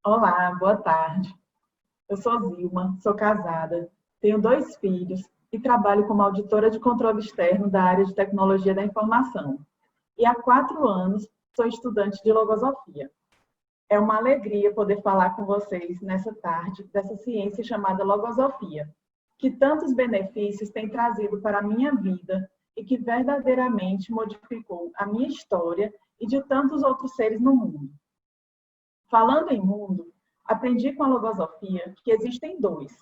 Olá, boa tarde. Eu sou Zilma, sou casada, tenho 2 filhos e trabalho como auditora de controle externo da área de tecnologia da informação. E há 4 anos sou estudante de logosofia. É uma alegria poder falar com vocês nessa tarde dessa ciência chamada logosofia, que tantos benefícios tem trazido para a minha vida e que verdadeiramente modificou a minha história e de tantos outros seres no mundo. Falando em mundo, aprendi com a logosofia que existem dois: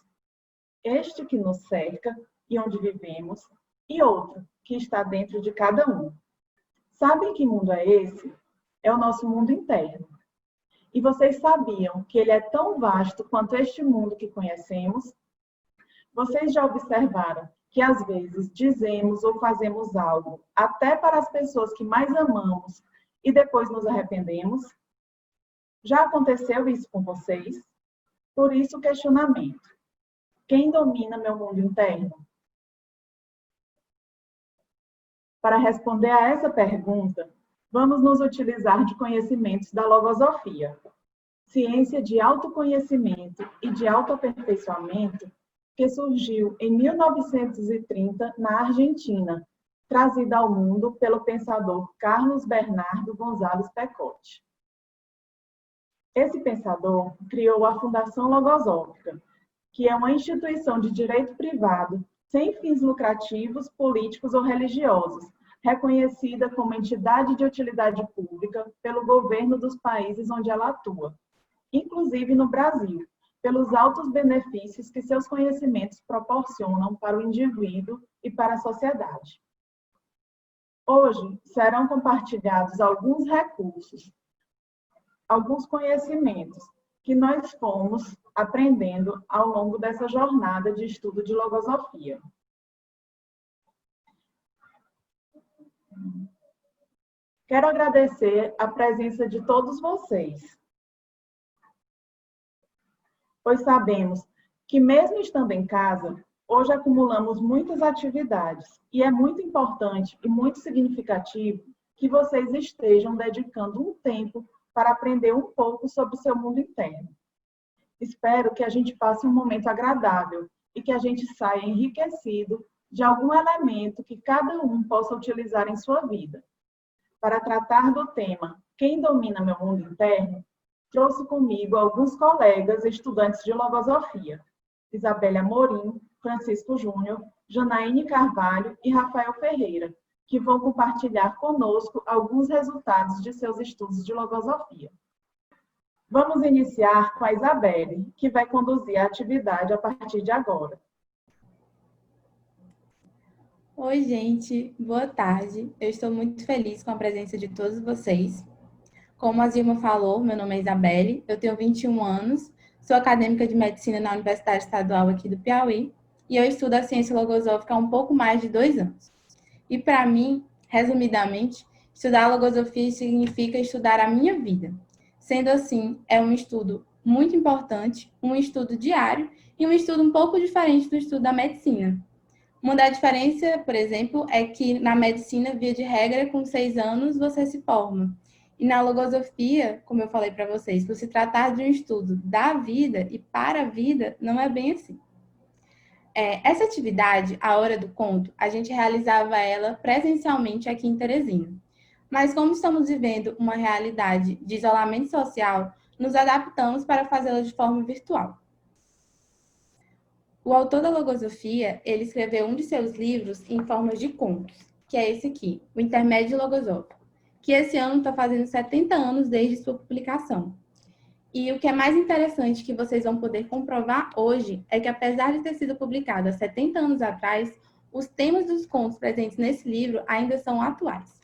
este que nos cerca e onde vivemos, e outro que está dentro de cada um. Sabem que mundo é esse? É o nosso mundo interno. E vocês sabiam que ele é tão vasto quanto este mundo que conhecemos? Vocês já observaram que às vezes dizemos ou fazemos algo até para as pessoas que mais amamos e depois nos arrependemos? Já aconteceu isso com vocês? Por isso o questionamento: quem domina meu mundo interno? Para responder a essa pergunta, vamos nos utilizar de conhecimentos da logosofia, ciência de autoconhecimento e de autoaperfeiçoamento que surgiu em 1930 na Argentina, trazida ao mundo pelo pensador Carlos Bernardo González Pecotti. Esse pensador criou a Fundação Logosófica, que é uma instituição de direito privado, sem fins lucrativos, políticos ou religiosos, reconhecida como entidade de utilidade pública pelo governo dos países onde ela atua, inclusive no Brasil, pelos altos benefícios que seus conhecimentos proporcionam para o indivíduo e para a sociedade. Hoje serão compartilhados alguns recursos, alguns conhecimentos que nós fomos aprendendo ao longo dessa jornada de estudo de logosofia. Quero agradecer a presença de todos vocês, pois sabemos que mesmo estando em casa, hoje acumulamos muitas atividades e é muito importante e muito significativo que vocês estejam dedicando um tempo para aprender um pouco sobre o seu mundo interno. Espero que a gente passe um momento agradável e que a gente saia enriquecido de algum elemento que cada um possa utilizar em sua vida. Para tratar do tema Quem domina meu mundo interno, trouxe comigo alguns colegas estudantes de logosofia: Isabelle Amorim, Francisco Júnior, Janaíne Carvalho e Rafael Ferreira, que vão compartilhar conosco alguns resultados de seus estudos de logosofia. Vamos iniciar com a Isabelle, que vai conduzir a atividade a partir de agora. Oi, gente, boa tarde. Eu estou muito feliz com a presença de todos vocês. Como a Zilma falou, meu nome é Isabelle, eu tenho 21 anos, sou acadêmica de medicina na Universidade Estadual aqui do Piauí e eu estudo a ciência logosófica há um pouco mais de 2 anos. E para mim, resumidamente, estudar logosofia significa estudar a minha vida. Sendo assim, é um estudo muito importante, um estudo diário e um estudo um pouco diferente do estudo da medicina. Uma da diferença, por exemplo, é que na medicina, via de regra, com 6 anos você se forma. E na logosofia, como eu falei para vocês, por se tratar de um estudo da vida e para a vida, não é bem assim. Essa atividade, a Hora do Conto, a gente realizava ela presencialmente aqui em Teresina. Mas como estamos vivendo uma realidade de isolamento social, nos adaptamos para fazê-la de forma virtual. O autor da logosofia, ele escreveu um de seus livros em forma de contos, que é esse aqui, o Intermédio Logosófico, que esse ano está fazendo 70 anos desde sua publicação. E o que é mais interessante que vocês vão poder comprovar hoje é que, apesar de ter sido publicado há 70 anos atrás, os temas dos contos presentes nesse livro ainda são atuais.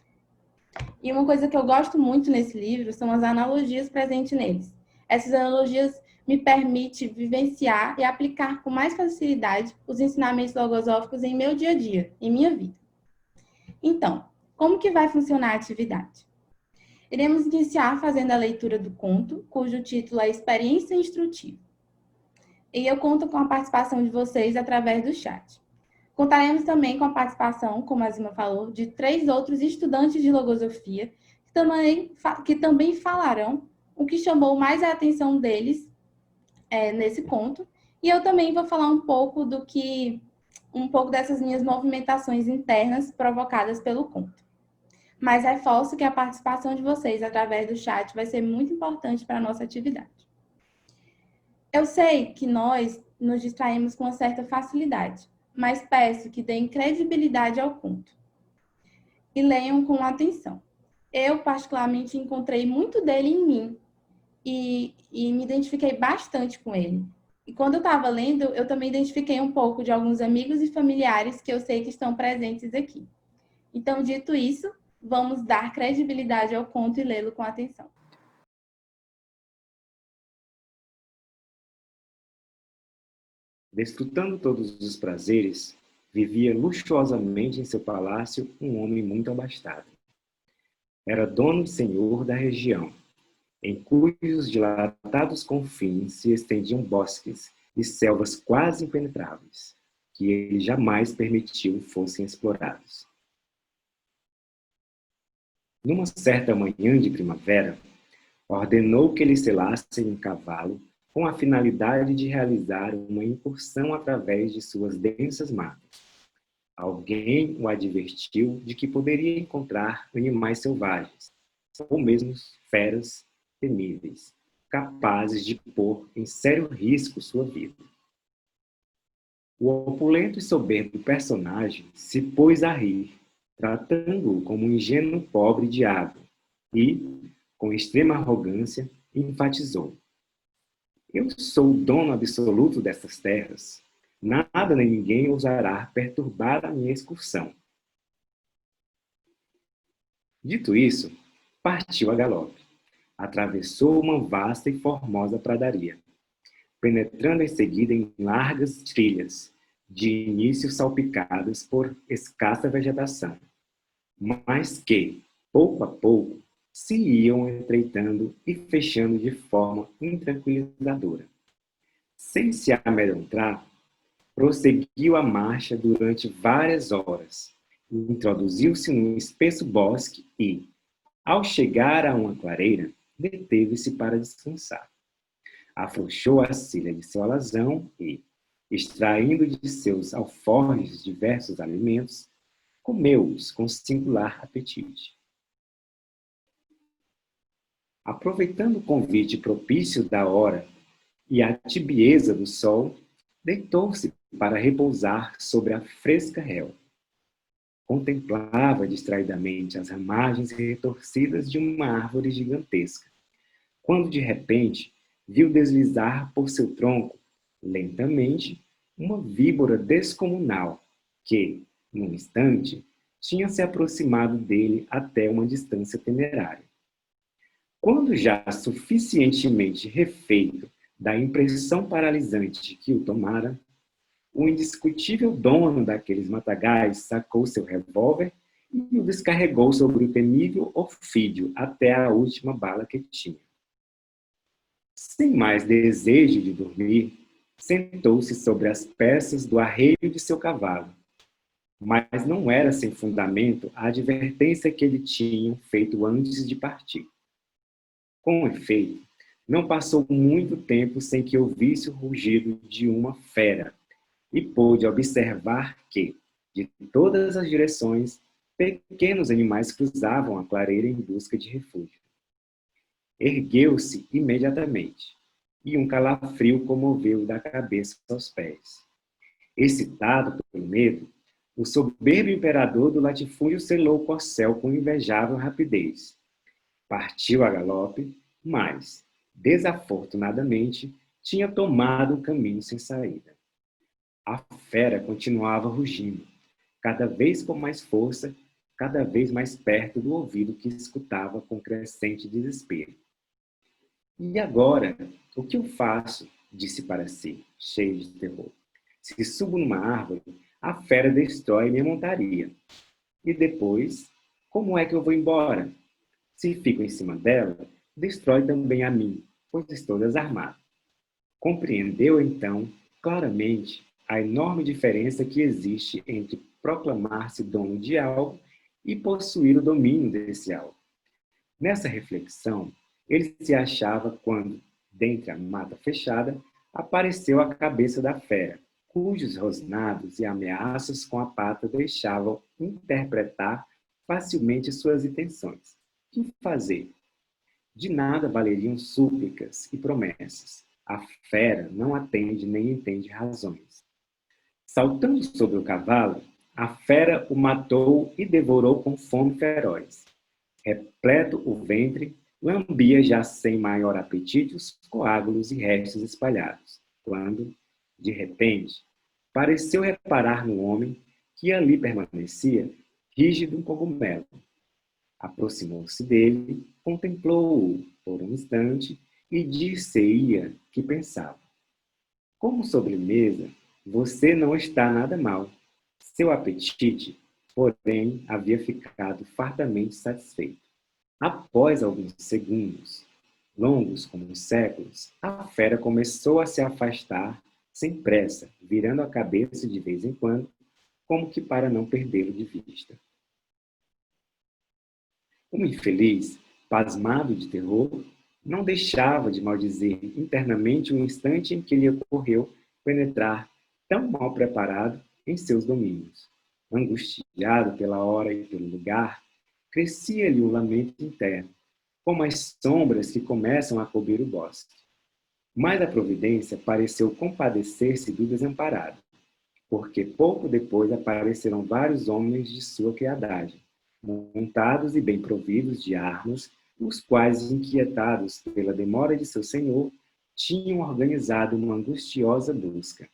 E uma coisa que eu gosto muito nesse livro são as analogias presentes neles. Essas analogias me permitem vivenciar e aplicar com mais facilidade os ensinamentos logosóficos em meu dia a dia, em minha vida. Então, como que vai funcionar a atividade? Iremos iniciar fazendo a leitura do conto, cujo título é Experiência Instrutiva. E eu conto com a participação de vocês através do chat. Contaremos também com a participação, como a Zima falou, de 3 outros estudantes de logosofia, que também falarão o que chamou mais a atenção deles nesse conto. E eu também vou falar um pouco dessas minhas movimentações internas provocadas pelo conto. Mas reforço que a participação de vocês através do chat vai ser muito importante para a nossa atividade. Eu sei que nós nos distraímos com uma certa facilidade, mas peço que deem credibilidade ao conto e leiam com atenção. Eu, particularmente, encontrei muito dele em mim e me identifiquei bastante com ele. E quando eu estava lendo, eu também identifiquei um pouco de alguns amigos e familiares que eu sei que estão presentes aqui. Então, dito isso, vamos dar credibilidade ao conto e lê-lo com atenção. Desfrutando todos os prazeres, vivia luxuosamente em seu palácio um homem muito abastado. Era dono e senhor da região, em cujos dilatados confins se estendiam bosques e selvas quase impenetráveis, que ele jamais permitiu fossem explorados. Numa certa manhã de primavera, ordenou que lhe selassem um cavalo com a finalidade de realizar uma incursão através de suas densas matas. Alguém o advertiu de que poderia encontrar animais selvagens, ou mesmo feras temíveis, capazes de pôr em sério risco sua vida. O opulento e soberbo personagem se pôs a rir, tratando-o como um ingênuo pobre diabo, e, com extrema arrogância, enfatizou: eu sou o dono absoluto dessas terras. Nada nem ninguém ousará perturbar a minha excursão. Dito isso, partiu a galope. Atravessou uma vasta e formosa pradaria, penetrando em seguida em largas trilhas, de início salpicadas por escassa vegetação, mas que, pouco a pouco, se iam estreitando e fechando de forma intranquilizadora. Sem se amedrontar, prosseguiu a marcha durante várias horas. Introduziu-se num espesso bosque e, ao chegar a uma clareira, deteve-se para descansar. Afrouxou a cilha de seu alazão e, extraindo de seus alforjes diversos alimentos, comeu-os com singular apetite. Aproveitando o convite propício da hora e a tibieza do sol, deitou-se para repousar sobre a fresca relva. Contemplava distraidamente as ramagens retorcidas de uma árvore gigantesca, quando de repente viu deslizar por seu tronco, lentamente, uma víbora descomunal que, num instante, tinha se aproximado dele até uma distância temerária. Quando já suficientemente refeito da impressão paralisante que o tomara, o indiscutível dono daqueles matagais sacou seu revólver e o descarregou sobre o temível ofídio até a última bala que tinha. Sem mais desejo de dormir, sentou-se sobre as peças do arreio de seu cavalo. Mas não era sem fundamento a advertência que lhe tinham feito antes de partir. Com efeito, não passou muito tempo sem que ouvisse o rugido de uma fera e pôde observar que, de todas as direções, pequenos animais cruzavam a clareira em busca de refúgio. Ergueu-se imediatamente, e um calafrio comoveu-o da cabeça aos pés. Excitado pelo medo, o soberbo imperador do latifúndio selou o corcel com invejável rapidez. Partiu a galope, mas, desafortunadamente, tinha tomado um caminho sem saída. A fera continuava rugindo, cada vez com mais força, cada vez mais perto do ouvido que escutava com crescente desespero. E agora, o que eu faço? Disse para si, cheio de terror. Se subo numa árvore, a fera destrói minha montaria. E depois, como é que eu vou embora? Se fico em cima dela, destrói também a mim, pois estou desarmado. Compreendeu, então, claramente, a enorme diferença que existe entre proclamar-se dono de algo e possuir o domínio desse algo. Nessa reflexão, Ele se achava quando, dentre a mata fechada, apareceu a cabeça da fera, cujos rosnados e ameaças com a pata deixavam interpretar facilmente suas intenções. Que fazer? De nada valeriam súplicas e promessas. A fera não atende nem entende razões. Saltando sobre o cavalo, a fera o matou e devorou com fome feroz. Repleto o ventre, lambia já sem maior apetite os coágulos e restos espalhados, quando, de repente, pareceu reparar no homem que ali permanecia, rígido um cogumelo. Aproximou-se dele, contemplou-o por um instante e disse-ia que pensava. Como sobremesa, você não está nada mal. Seu apetite, porém, havia ficado fartamente satisfeito. Após alguns segundos, longos como séculos, a fera começou a se afastar sem pressa, virando a cabeça de vez em quando, como que para não perdê-lo de vista. O infeliz, pasmado de terror, não deixava de maldizer internamente o instante em que lhe ocorreu penetrar tão mal preparado em seus domínios. Angustiado pela hora e pelo lugar, crescia-lhe um lamento interno, como as sombras que começam a cobrir o bosque. Mas a providência pareceu compadecer-se do desamparado, porque pouco depois apareceram vários homens de sua criadagem, montados e bem providos de armas, os quais, inquietados pela demora de seu senhor, tinham organizado uma angustiosa busca.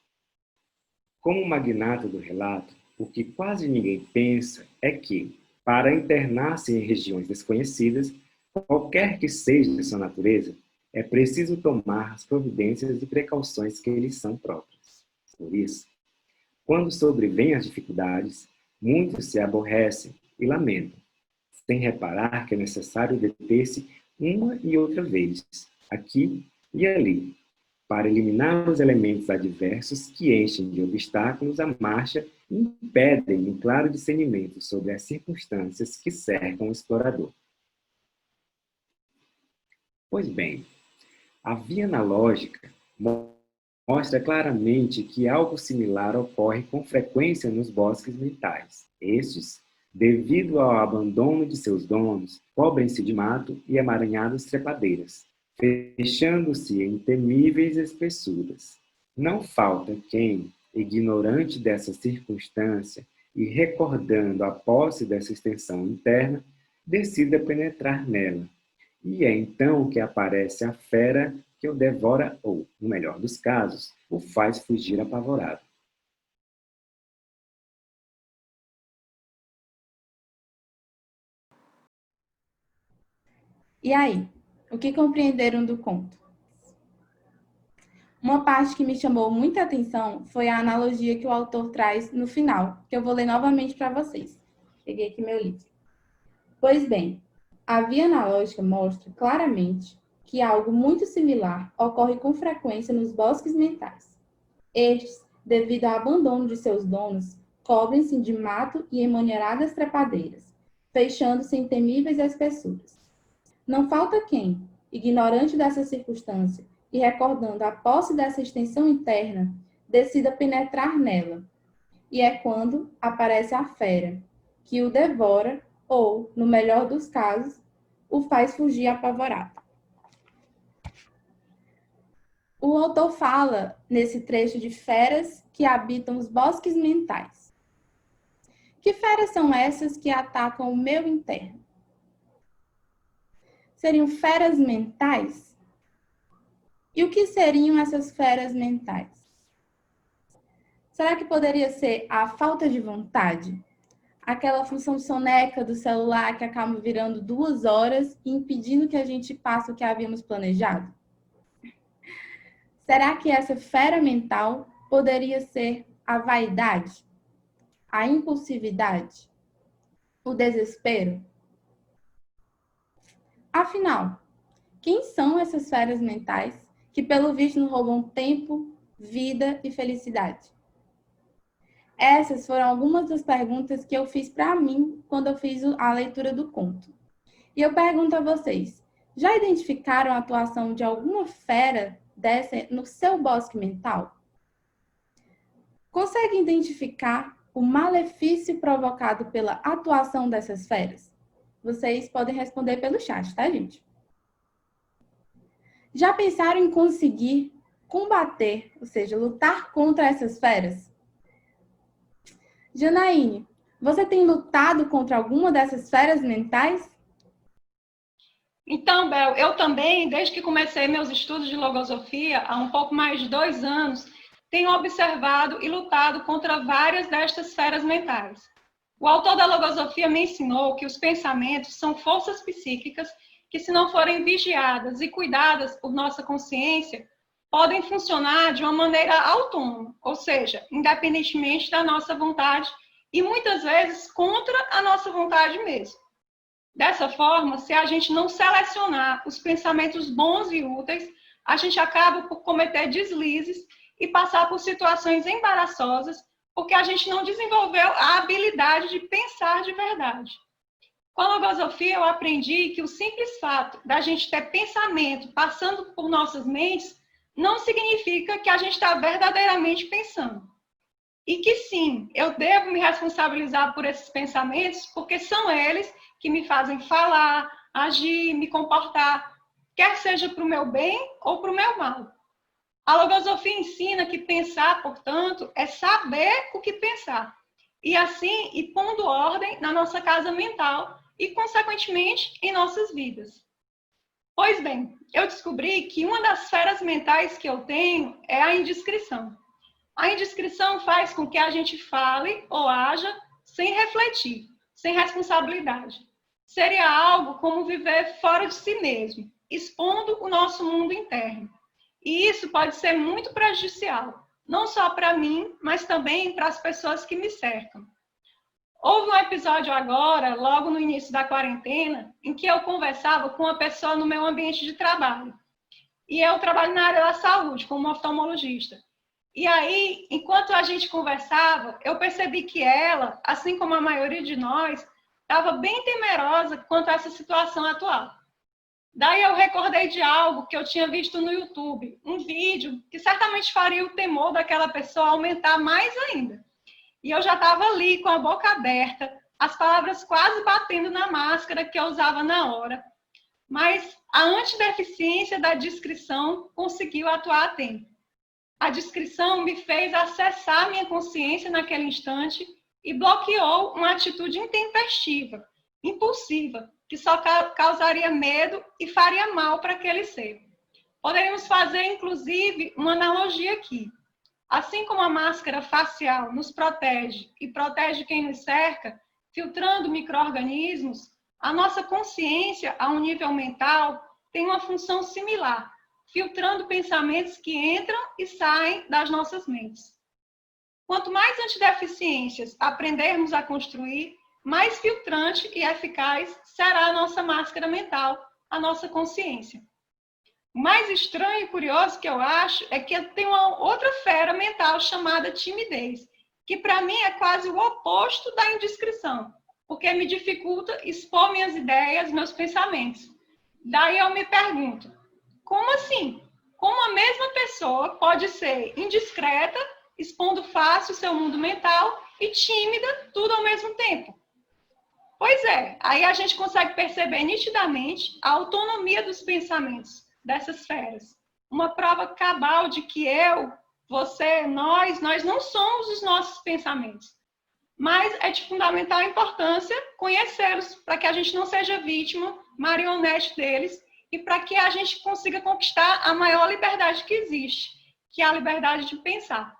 Como o magnata do relato, o que quase ninguém pensa é que, para internar-se em regiões desconhecidas, qualquer que seja sua natureza, é preciso tomar as providências e precauções que lhes são próprias. Por isso, quando sobrevêm as dificuldades, muitos se aborrecem e lamentam, sem reparar que é necessário deter-se uma e outra vez, aqui e ali, para eliminar os elementos adversos que enchem de obstáculos a marcha e impedem um claro discernimento sobre as circunstâncias que cercam o explorador. Pois bem, a via analógica mostra claramente que algo similar ocorre com frequência nos bosques mentais. Estes, devido ao abandono de seus donos, cobrem-se de mato e emaranhadas trepadeiras, fechando-se em temíveis espessuras. Não falta quem, ignorante dessa circunstância e recordando a posse dessa extensão interna, decida penetrar nela. E é então que aparece a fera que o devora ou, no melhor dos casos, o faz fugir apavorado. E aí, o que compreenderam do conto? Uma parte que me chamou muita atenção foi a analogia que o autor traz no final, que eu vou ler novamente para vocês. Peguei aqui meu livro. Pois bem, a via analógica mostra claramente que algo muito similar ocorre com frequência nos bosques mentais. Estes, devido ao abandono de seus donos, cobrem-se de mato e emaranhadas trepadeiras, fechando-se em temíveis espessuras. Não falta quem, ignorante dessa circunstância e recordando a posse dessa extensão interna, decida penetrar nela. E é quando aparece a fera, que o devora ou, no melhor dos casos, o faz fugir apavorado. O autor fala, nesse trecho, de feras que habitam os bosques mentais. Que feras são essas que atacam o meu interno? Seriam feras mentais? E o que seriam essas feras mentais? Será que poderia ser a falta de vontade? Aquela função soneca do celular que acaba virando 2 horas e impedindo que a gente passe o que havíamos planejado? Será que essa fera mental poderia ser a vaidade, a impulsividade, o desespero? Afinal, quem são essas feras mentais que, pelo visto, nos roubam tempo, vida e felicidade? Essas foram algumas das perguntas que eu fiz para mim quando eu fiz a leitura do conto. E eu pergunto a vocês, Já identificaram a atuação de alguma fera dessa no seu bosque mental? Conseguem identificar o malefício provocado pela atuação dessas feras? Vocês podem responder pelo chat, tá, gente? Já pensaram em conseguir combater, ou seja, lutar contra essas feras? Janaíne, você tem lutado contra alguma dessas feras mentais? Então, Bel, eu também, desde que comecei meus estudos de logosofia, há um pouco mais de 2 anos, tenho observado e lutado contra várias destas feras mentais. O autor da logosofia me ensinou que os pensamentos são forças psíquicas que, se não forem vigiadas e cuidadas por nossa consciência, podem funcionar de uma maneira autônoma, ou seja, independentemente da nossa vontade e muitas vezes contra a nossa vontade mesmo. Dessa forma, se a gente não selecionar os pensamentos bons e úteis, a gente acaba por cometer deslizes e passar por situações embaraçosas, porque a gente não desenvolveu a habilidade de pensar de verdade. Com a logosofia, eu aprendi que o simples fato da gente ter pensamento passando por nossas mentes não significa que a gente está verdadeiramente pensando. E que sim, eu devo me responsabilizar por esses pensamentos, porque são eles que me fazem falar, agir, me comportar, quer seja para o meu bem ou para o meu mal. A logosofia ensina que pensar, portanto, é saber o que pensar. E assim, ir pondo ordem na nossa casa mental e, consequentemente, em nossas vidas. Pois bem, eu descobri que uma das feras mentais que eu tenho é a indiscrição. A indiscrição faz com que a gente fale ou haja sem refletir, sem responsabilidade. Seria algo como viver fora de si mesmo, expondo o nosso mundo interno. E isso pode ser muito prejudicial, não só para mim, mas também para as pessoas que me cercam. Houve um episódio agora, logo no início da quarentena, em que eu conversava com uma pessoa no meu ambiente de trabalho. E eu trabalho na área da saúde, como oftalmologista. E aí, enquanto a gente conversava, eu percebi que ela, assim como a maioria de nós, estava bem temerosa quanto a essa situação atual. Daí eu recordei de algo que eu tinha visto no YouTube, um vídeo que certamente faria o temor daquela pessoa aumentar mais ainda. E eu já estava ali com a boca aberta, as palavras quase batendo na máscara que eu usava na hora. Mas a antideficiência da discrição conseguiu atuar a tempo. A discrição me fez acessar minha consciência naquele instante e bloqueou uma atitude intempestiva, impulsiva, que só causaria medo e faria mal para aquele ser. Poderíamos fazer, inclusive, uma analogia aqui. Assim como a máscara facial nos protege e protege quem nos cerca, filtrando micro-organismos, a nossa consciência, a um nível mental, tem uma função similar, filtrando pensamentos que entram e saem das nossas mentes. Quanto mais antideficiências aprendermos a construir, mais filtrante e eficaz será a nossa máscara mental, a nossa consciência. O mais estranho e curioso que eu acho é que eu tenho uma outra fera mental chamada timidez, que para mim é quase o oposto da indiscrição, porque me dificulta expor minhas ideias, meus pensamentos. Daí eu me pergunto, como assim? Como a mesma pessoa pode ser indiscreta, expondo fácil seu mundo mental, e tímida, tudo ao mesmo tempo? Pois é, aí a gente consegue perceber nitidamente a autonomia dos pensamentos dessas feras. Uma prova cabal de que eu, você, nós não somos os nossos pensamentos. Mas é de fundamental importância conhecê-los, para que a gente não seja vítima, marionete deles, e para que a gente consiga conquistar a maior liberdade que existe, que é a liberdade de pensar.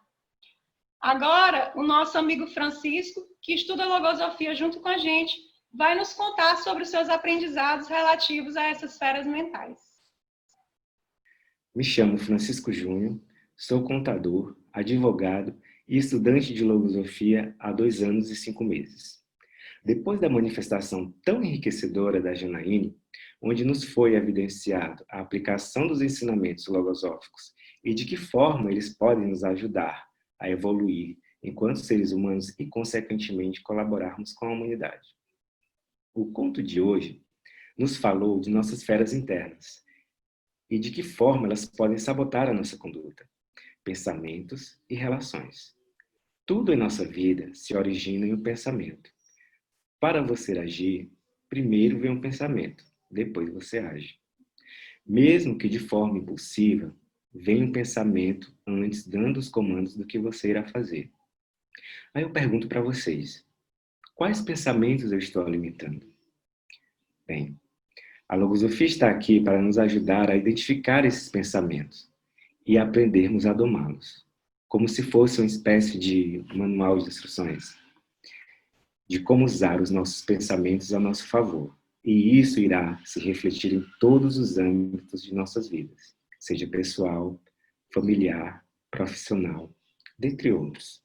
Agora, o nosso amigo Francisco, que estuda logosofia junto com a gente, vai nos contar sobre os seus aprendizados relativos a essas feras mentais. Me chamo Francisco Júnior, sou contador, advogado e estudante de logosofia há 2 anos e 5 meses. Depois da manifestação tão enriquecedora da Janaíne, onde nos foi evidenciado a aplicação dos ensinamentos logosóficos e de que forma eles podem nos ajudar a evoluir enquanto seres humanos e, consequentemente, colaborarmos com a humanidade. O conto de hoje nos falou de nossas esferas internas e de que forma elas podem sabotar a nossa conduta, pensamentos e relações. Tudo em nossa vida se origina em um pensamento. Para você agir, primeiro vem um pensamento, depois você age. Mesmo que de forma impulsiva, vem um pensamento antes dando os comandos do que você irá fazer. Aí eu pergunto para vocês, quais pensamentos eu estou alimentando? Bem, a logosofia está aqui para nos ajudar a identificar esses pensamentos e aprendermos a domá-los, como se fosse uma espécie de manual de instruções, de como usar os nossos pensamentos a nosso favor. E isso irá se refletir em todos os âmbitos de nossas vidas, seja pessoal, familiar, profissional, dentre outros.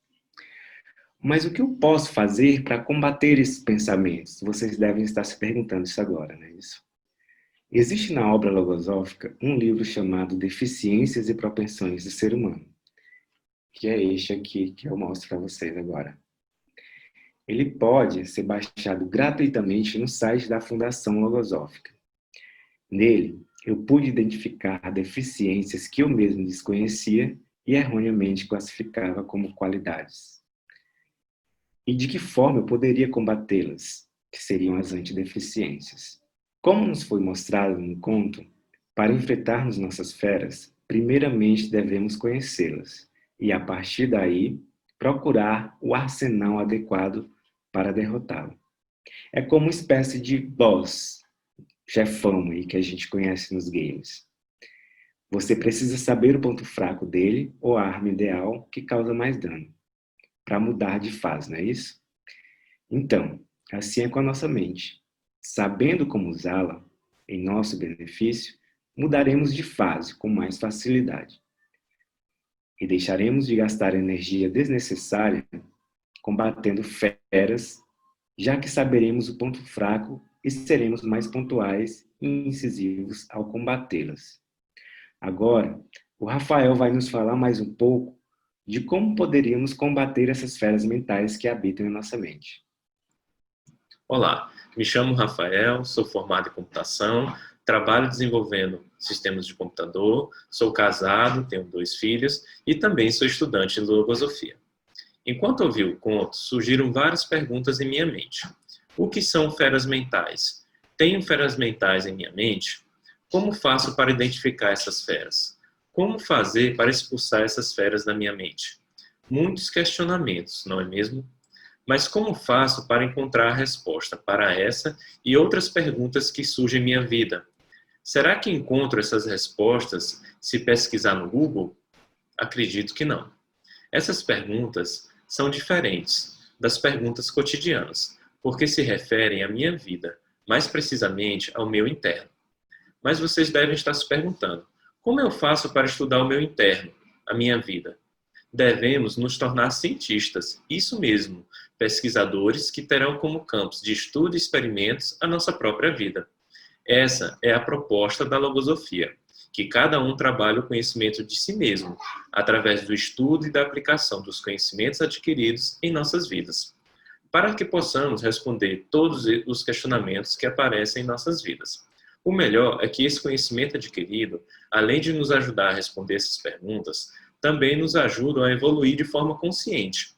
Mas o que eu posso fazer para combater esses pensamentos? Vocês devem estar se perguntando isso agora, não é isso? Existe na obra logosófica um livro chamado Deficiências e Propensões do Ser Humano, que é este aqui que eu mostro para vocês agora. Ele pode ser baixado gratuitamente no site da Fundação Logosófica. Nele, eu pude identificar deficiências que eu mesmo desconhecia e erroneamente classificava como qualidades. E de que forma eu poderia combatê-las, que seriam as antideficiências. Como nos foi mostrado no conto, para enfrentarmos nossas feras, primeiramente devemos conhecê-las e, a partir daí, procurar o arsenal adequado para derrotá-lo. É como uma espécie de boss, chefão aí que a gente conhece nos games. Você precisa saber o ponto fraco dele ou a arma ideal que causa mais dano, para mudar de fase, não é isso? Então, assim é com a nossa mente. Sabendo como usá-la em nosso benefício, mudaremos de fase com mais facilidade. E deixaremos de gastar energia desnecessária combatendo feras, já que saberemos o ponto fraco e seremos mais pontuais e incisivos ao combatê-las. Agora, o Rafael vai nos falar mais um pouco de como poderíamos combater essas feras mentais que habitam em nossa mente. Olá, me chamo Rafael, sou formado em computação, trabalho desenvolvendo sistemas de computador, sou casado, tenho 2 filhos e também sou estudante de logosofia. Enquanto ouvi o conto, surgiram várias perguntas em minha mente. O que são feras mentais? Tenho feras mentais em minha mente? Como faço para identificar essas feras? Como fazer para expulsar essas feras da minha mente? Muitos questionamentos, não é mesmo? Mas como faço para encontrar a resposta para essa e outras perguntas que surgem em minha vida? Será que encontro essas respostas se pesquisar no Google? Acredito que não. Essas perguntas são diferentes das perguntas cotidianas, porque se referem à minha vida, mais precisamente ao meu interno. Mas vocês devem estar se perguntando, como eu faço para estudar o meu interno, a minha vida? Devemos nos tornar cientistas, isso mesmo, pesquisadores que terão como campos de estudo e experimentos a nossa própria vida. Essa é a proposta da logosofia, que cada um trabalhe o conhecimento de si mesmo, através do estudo e da aplicação dos conhecimentos adquiridos em nossas vidas, para que possamos responder todos os questionamentos que aparecem em nossas vidas. O melhor é que esse conhecimento adquirido, além de nos ajudar a responder essas perguntas, também nos ajuda a evoluir de forma consciente,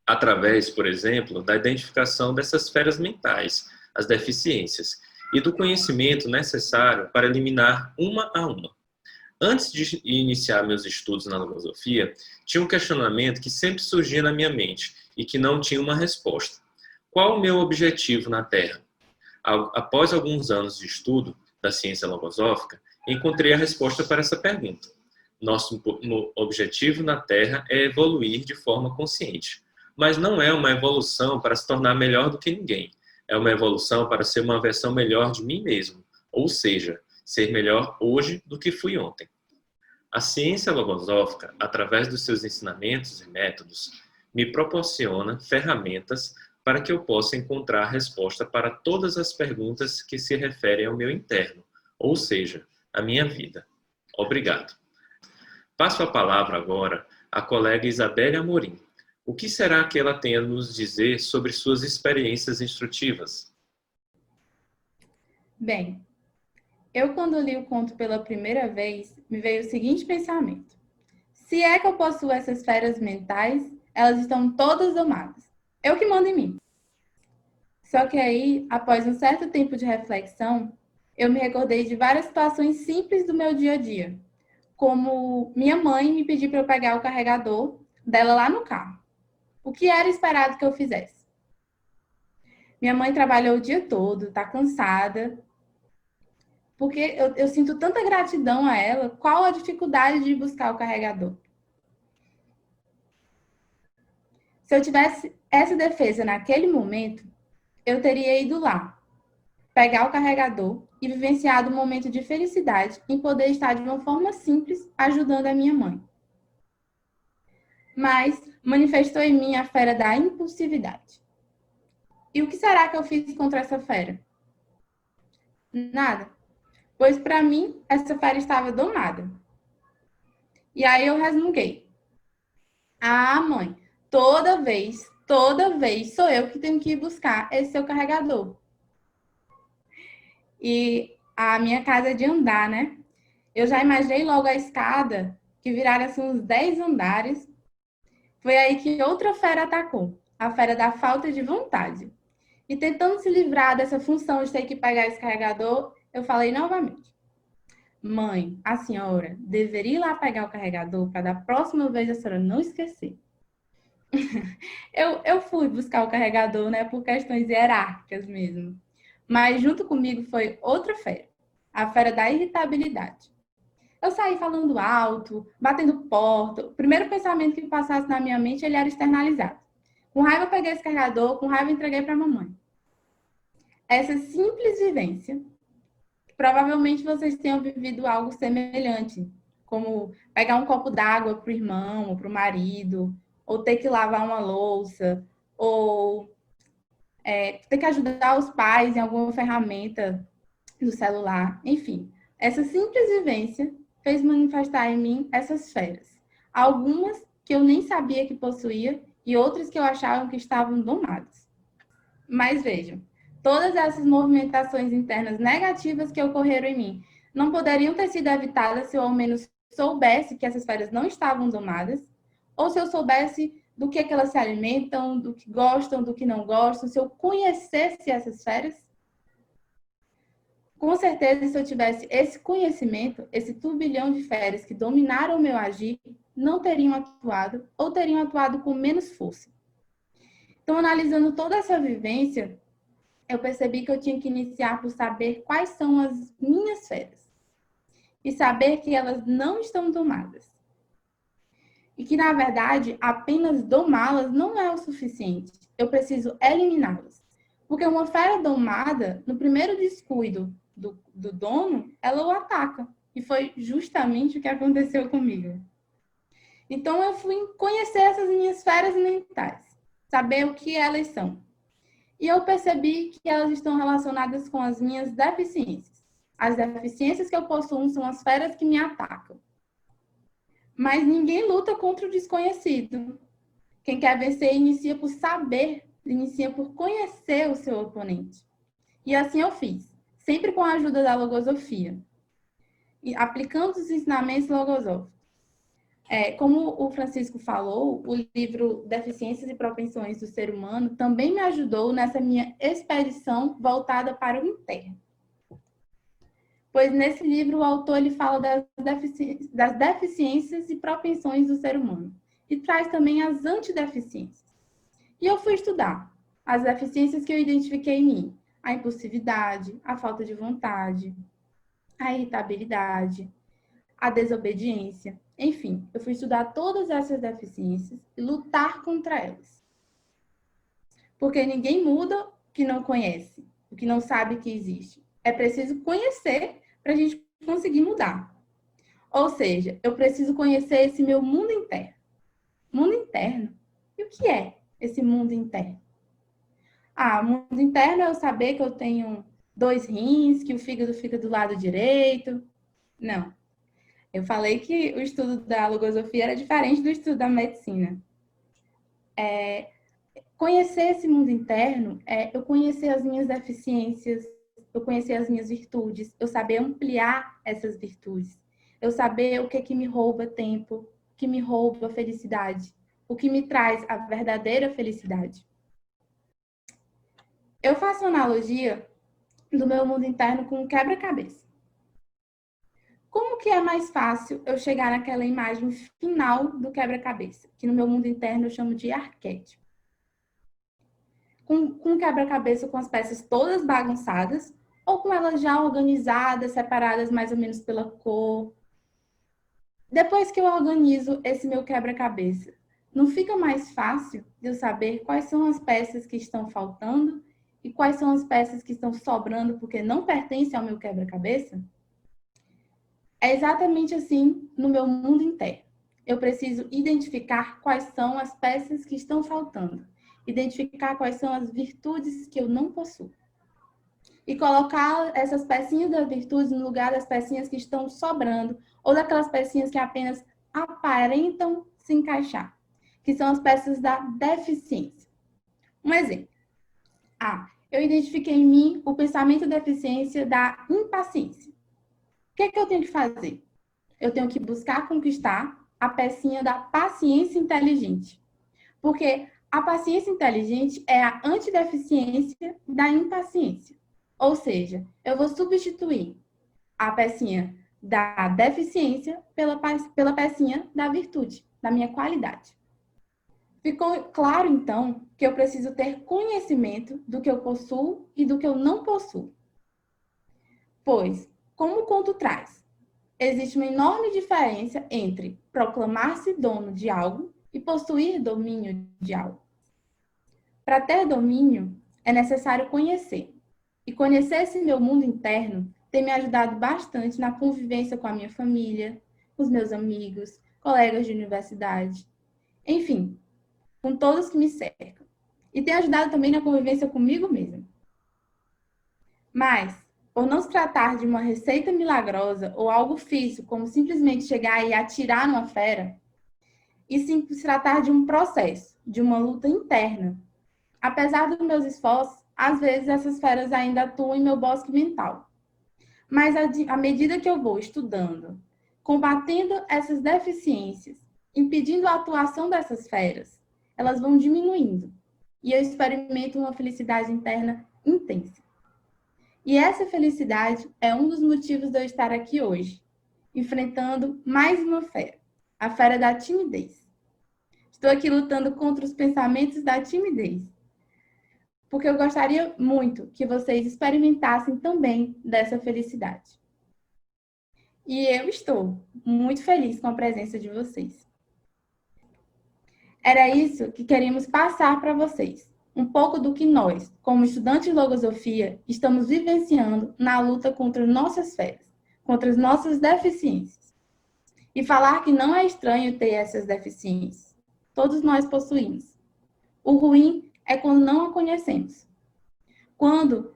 através, por exemplo, da identificação dessas feras mentais, as deficiências, e do conhecimento necessário para eliminar uma a uma. Antes de iniciar meus estudos na logosofia, tinha um questionamento que sempre surgia na minha mente e que não tinha uma resposta. Qual o meu objetivo na Terra? Após alguns anos de estudo da ciência logosófica, encontrei a resposta para essa pergunta. Nosso objetivo na Terra é evoluir de forma consciente, mas não é uma evolução para se tornar melhor do que ninguém. É uma evolução para ser uma versão melhor de mim mesmo, ou seja, ser melhor hoje do que fui ontem. A ciência logosófica, através dos seus ensinamentos e métodos, me proporciona ferramentas para que eu possa encontrar a resposta para todas as perguntas que se referem ao meu interno, ou seja, a minha vida. Obrigado. Passo a palavra agora à colega Isabelle Amorim. O que será que ela tem a nos dizer sobre suas experiências instrutivas? Bem, eu quando li o conto pela primeira vez, me veio o seguinte pensamento. Se é que eu possuo essas esferas mentais, elas estão todas domadas. Eu que mando em mim. Só que aí, após um certo tempo de reflexão, eu me recordei de várias situações simples do meu dia a dia. Como minha mãe me pedir para eu pegar o carregador dela lá no carro. O que era esperado que eu fizesse? Minha mãe trabalhou o dia todo, tá cansada, porque eu sinto tanta gratidão a ela. Qual a dificuldade de buscar o carregador? Se eu tivesse essa defesa naquele momento, eu teria ido lá, pegar o carregador e vivenciado um momento de felicidade em poder estar de uma forma simples ajudando a minha mãe. Mas manifestou em mim a fera da impulsividade. E o que será que eu fiz contra essa fera? Nada. Pois para mim, essa fera estava domada. E aí eu resmunguei. Ah, mãe, toda vez sou eu que tenho que ir buscar esse seu carregador. E a minha casa é de andar, né? Eu já imaginei logo a escada, que viraram assim uns 10 andares. Foi aí que outra fera atacou, a fera da falta de vontade. E tentando se livrar dessa função de ter que pegar esse carregador, eu falei novamente. Mãe, a senhora deveria ir lá pegar o carregador para da próxima vez a senhora não esquecer. Eu fui buscar o carregador, né, por questões hierárquicas mesmo. Mas junto comigo foi outra fera, a fera da irritabilidade. Eu saí falando alto, batendo porta. O primeiro pensamento que passasse na minha mente, ele era externalizado. Com raiva eu peguei esse carregador, com raiva entreguei para a mamãe. Essa simples vivência, provavelmente vocês tenham vivido algo semelhante, como pegar um copo d'água para o irmão ou para o marido, ou ter que lavar uma louça, ou ter que ajudar os pais em alguma ferramenta do celular. Enfim, essa simples vivência fez manifestar em mim essas feras. Algumas que eu nem sabia que possuía e outras que eu achava que estavam domadas. Mas vejam, todas essas movimentações internas negativas que ocorreram em mim não poderiam ter sido evitadas se eu ao menos soubesse que essas feras não estavam domadas, ou se eu soubesse do que elas se alimentam, do que gostam, do que não gostam, se eu conhecesse essas feras. Com certeza, se eu tivesse esse conhecimento, esse turbilhão de feras que dominaram o meu agir, não teriam atuado ou teriam atuado com menos força. Então, analisando toda essa vivência, eu percebi que eu tinha que iniciar por saber quais são as minhas feras e saber que elas não estão domadas. E que, na verdade, apenas domá-las não é o suficiente. Eu preciso eliminá-las. Porque uma fera domada, no primeiro descuido do dono, ela o ataca. E foi justamente o que aconteceu comigo. Então, eu fui conhecer essas minhas feras mentais, saber o que elas são. E eu percebi que elas estão relacionadas com as minhas deficiências. As deficiências que eu possuo são as feras que me atacam. Mas ninguém luta contra o desconhecido. Quem quer vencer inicia por saber, inicia por conhecer o seu oponente. E assim eu fiz, sempre com a ajuda da logosofia, e aplicando os ensinamentos logosóficos. Como o Francisco falou, o livro Deficiências e Propensões do Ser Humano também me ajudou nessa minha expedição voltada para o interno. Pois nesse livro o autor ele fala das deficiências e propensões do ser humano e traz também as antideficiências. E eu fui estudar as deficiências que eu identifiquei em mim: a impulsividade, a falta de vontade, a irritabilidade, a desobediência. Enfim, eu fui estudar todas essas deficiências e lutar contra elas. Porque ninguém muda o que não conhece, o que não sabe que existe. É preciso conhecer para a gente conseguir mudar. Ou seja, eu preciso conhecer esse meu mundo interno. Mundo interno? E o que é esse mundo interno? O mundo interno é eu saber que eu tenho 2 rins, que o fígado fica do lado direito. Não. Eu falei que o estudo da logosofia era diferente do estudo da medicina. Conhecer esse mundo interno é eu conhecer as minhas deficiências, eu conhecer as minhas virtudes, eu saber ampliar essas virtudes, eu saber o que me rouba tempo, o que me rouba felicidade, o que me traz a verdadeira felicidade. Eu faço uma analogia do meu mundo interno com um quebra-cabeça. Como que é mais fácil eu chegar naquela imagem final do quebra-cabeça, que no meu mundo interno eu chamo de arquétipo? Com um quebra-cabeça com as peças todas bagunçadas, ou com elas já organizadas, separadas mais ou menos pela cor. Depois que eu organizo esse meu quebra-cabeça, não fica mais fácil de eu saber quais são as peças que estão faltando e quais são as peças que estão sobrando porque não pertencem ao meu quebra-cabeça? É exatamente assim no meu mundo interno. Eu preciso identificar quais são as peças que estão faltando, identificar quais são as virtudes que eu não possuo e colocar essas pecinhas das virtudes no lugar das pecinhas que estão sobrando ou daquelas pecinhas que apenas aparentam se encaixar, que são as peças da deficiência. Um exemplo. Eu identifiquei em mim o pensamento de deficiência da impaciência. O que é que eu tenho que fazer? Eu tenho que buscar conquistar a pecinha da paciência inteligente. Porque a paciência inteligente é a antideficiência da impaciência. Ou seja, eu vou substituir a pecinha da deficiência pela pecinha da virtude, da minha qualidade. Ficou claro, então, que eu preciso ter conhecimento do que eu possuo e do que eu não possuo. Pois, como o conto traz, existe uma enorme diferença entre proclamar-se dono de algo e possuir domínio de algo. Para ter domínio, é necessário conhecer. E conhecer esse meu mundo interno tem me ajudado bastante na convivência com a minha família, com os meus amigos, colegas de universidade, enfim, com todos que me cercam. E tem ajudado também na convivência comigo mesma. Mas, por não se tratar de uma receita milagrosa ou algo físico, como simplesmente chegar e atirar numa fera, e sim se tratar de um processo, de uma luta interna. Apesar dos meus esforços, às vezes essas feras ainda atuam em meu bosque mental. Mas à medida que eu vou estudando, combatendo essas deficiências, impedindo a atuação dessas feras, elas vão diminuindo. E eu experimento uma felicidade interna intensa. E essa felicidade é um dos motivos de eu estar aqui hoje, enfrentando mais uma fera, a fera da timidez. Estou aqui lutando contra os pensamentos da timidez, porque eu gostaria muito que vocês experimentassem também dessa felicidade. E eu estou muito feliz com a presença de vocês. Era isso que queríamos passar para vocês. Um pouco do que nós, como estudantes de logosofia, estamos vivenciando na luta contra nossas feras, contra as nossas deficiências. E falar que não é estranho ter essas deficiências. Todos nós possuímos. O ruim é quando não a conhecemos. Quando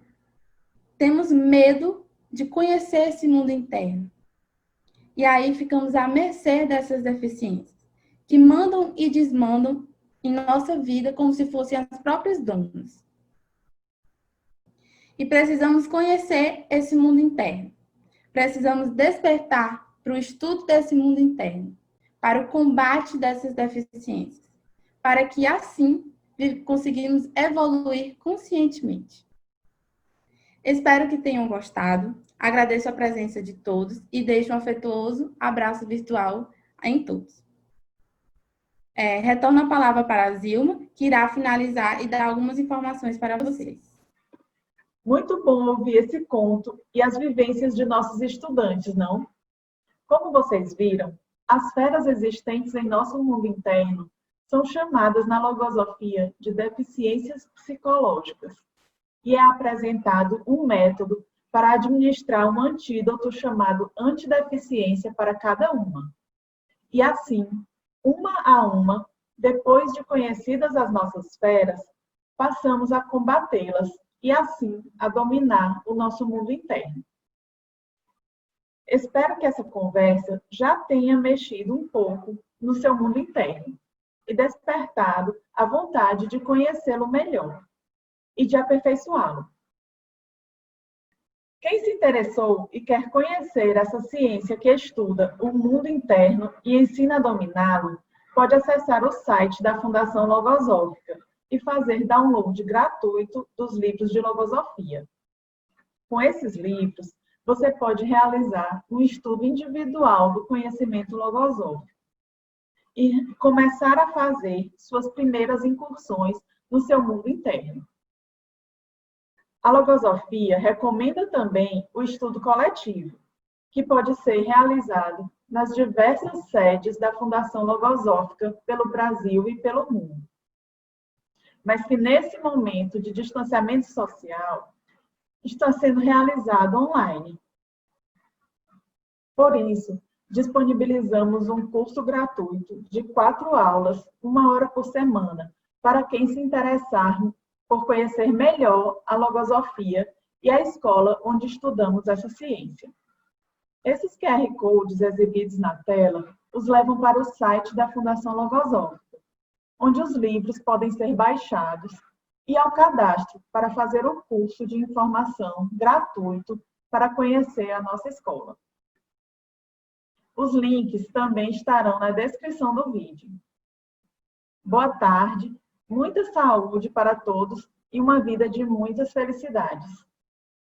temos medo de conhecer esse mundo interno. E aí ficamos à mercê dessas deficiências, que mandam e desmandam em nossa vida como se fossem as próprias donas. E precisamos conhecer esse mundo interno. Precisamos despertar para o estudo desse mundo interno, para o combate dessas deficiências, para que assim conseguimos evoluir conscientemente. Espero que tenham gostado. Agradeço a presença de todos e deixo um afetuoso abraço virtual em todos. Retorno a palavra para a Zilma, que irá finalizar e dar algumas informações para vocês. Muito bom ouvir esse conto e as vivências de nossos estudantes, não? Como vocês viram, as feras existentes em nosso mundo interno são chamadas na logosofia de deficiências psicológicas e é apresentado um método para administrar um antídoto chamado antideficiência para cada uma. E assim, uma a uma, depois de conhecidas as nossas feras, passamos a combatê-las e assim a dominar o nosso mundo interno. Espero que essa conversa já tenha mexido um pouco no seu mundo interno e despertado a vontade de conhecê-lo melhor e de aperfeiçoá-lo. Quem se interessou e quer conhecer essa ciência que estuda o mundo interno e ensina a dominá-lo, pode acessar o site da Fundação Logosófica e fazer download gratuito dos livros de logosofia. Com esses livros, você pode realizar um estudo individual do conhecimento logosófico e começar a fazer suas primeiras incursões no seu mundo interno. A logosofia recomenda também o estudo coletivo, que pode ser realizado nas diversas sedes da Fundação Logosófica pelo Brasil e pelo mundo. Mas que nesse momento de distanciamento social, está sendo realizado online. Por isso, disponibilizamos um curso gratuito de 4 aulas, 1 hora por semana, para quem se interessar por conhecer melhor a logosofia e a escola onde estudamos essa ciência. Esses QR Codes exibidos na tela os levam para o site da Fundação Logosófica, onde os livros podem ser baixados e ao cadastro para fazer o curso de informação gratuito para conhecer a nossa escola. Os links também estarão na descrição do vídeo. Boa tarde, muita saúde para todos e uma vida de muitas felicidades.